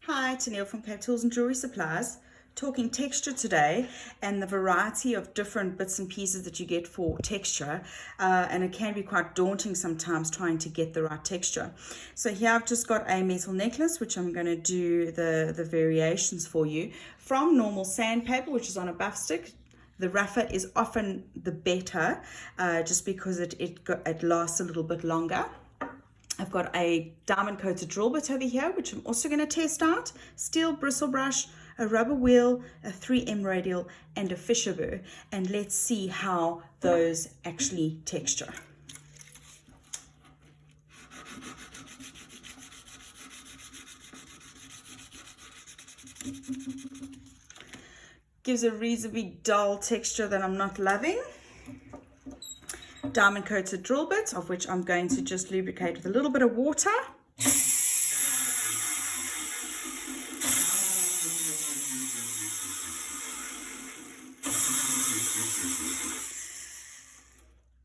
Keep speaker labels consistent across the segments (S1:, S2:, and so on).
S1: Hi, Tennille from Cape Tools and Jewelry Supplies. Talking texture today and the variety of different bits and pieces that you get for texture, and it can be quite daunting sometimes trying to get the right texture. So here I've just got a metal necklace which I'm going to do the variations for you from normal sandpaper, which is on a buff stick. The rougher is often the better, just because it lasts a little bit longer. I've got a diamond coated drill bit over here, which I'm also going to test out, steel bristle brush, a rubber wheel, a 3M radial, and a Fisher burr. And let's see how those actually texture. Gives a reasonably dull texture that I'm not loving. Diamond coated drill bit, of which I'm going to just lubricate with a little bit of water.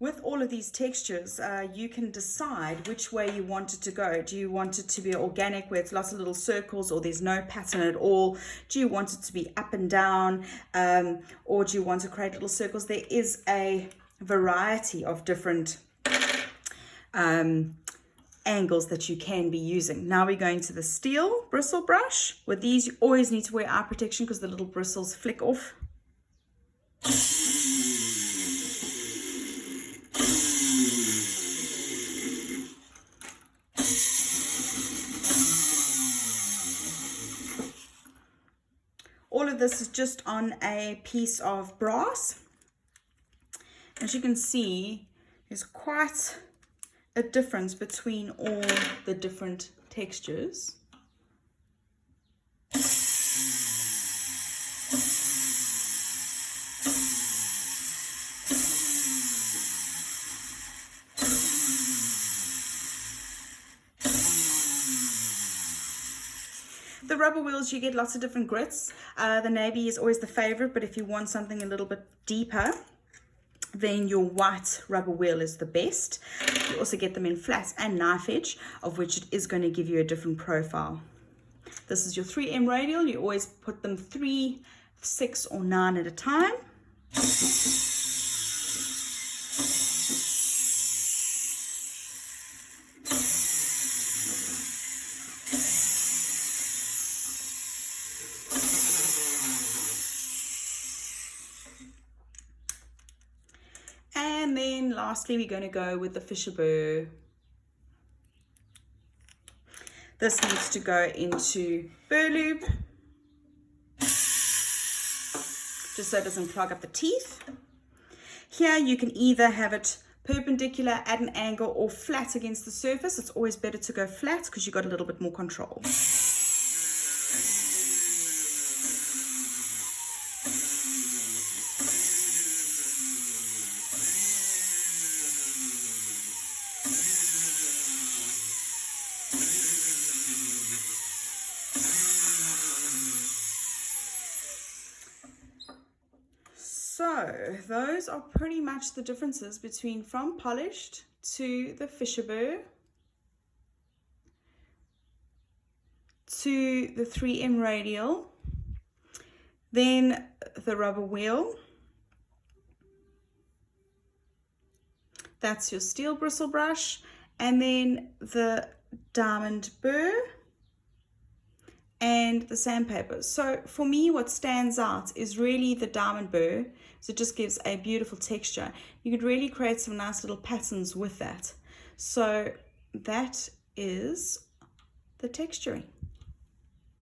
S1: With all of these textures, you can decide which way you want it to go. Do you want it to be organic where it's lots of little circles or there's no pattern at all? Do you want it to be up and down, or do you want to create little circles? There is a variety of different angles that you can be using. Now we're going to the steel bristle brush. With these, you always need to wear eye protection because the little bristles flick off. All of this is just on a piece of brass. As you can see, there's quite a difference between all the different textures. The rubber wheels, you get lots of different grits. The navy is always the favorite, but if you want something a little bit deeper, then your white rubber wheel is the best. You also get them in flat and knife edge, of which it is going to give you a different profile. This is your 3M radial. You always put them 3, 6, or 9 at a time. And then lastly, we're going to go with the Fisher burr. This needs to go into burr loop, just so it doesn't clog up the teeth. Here you can either have it perpendicular at an angle or flat against the surface. It's always better to go flat because you've got a little bit more control. So those are pretty much the differences between from polished to the Fisher burr to the 3M radial, then the rubber wheel, that's your steel bristle brush, and then the diamond burr and the sandpaper. So for me, what stands out is really the diamond burr. So it just gives a beautiful texture. You could really create some nice little patterns with that. So that is the texturing.